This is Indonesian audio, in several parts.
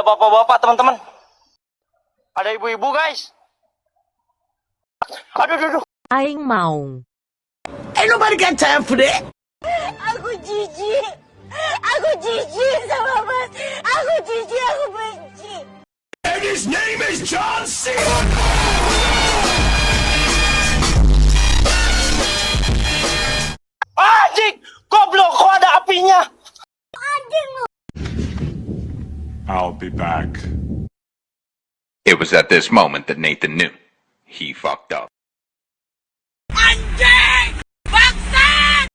bapak-bapak, teman-teman. Ada ibu-ibu, guys. Aduh. Aing mau. Ain't nobody got time for that. Aku jijik. Aku jijik sama Mas. Aku jijik, aku benci. And his name is John C. Anjing, goblok, kok ada apinya? I'll be back. It was at this moment that Nathan knew he fucked up. Anjing! Bangsat!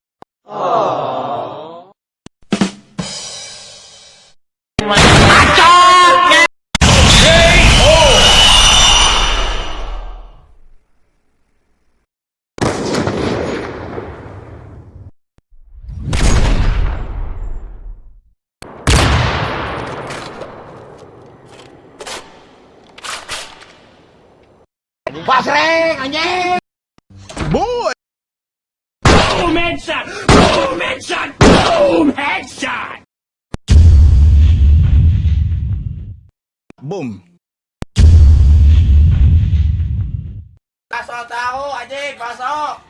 Pasreng, anjing. Boy. Boom headshot! Boom headshot! Boom headshot! Boom. Bakso tahu, anjing, bakso.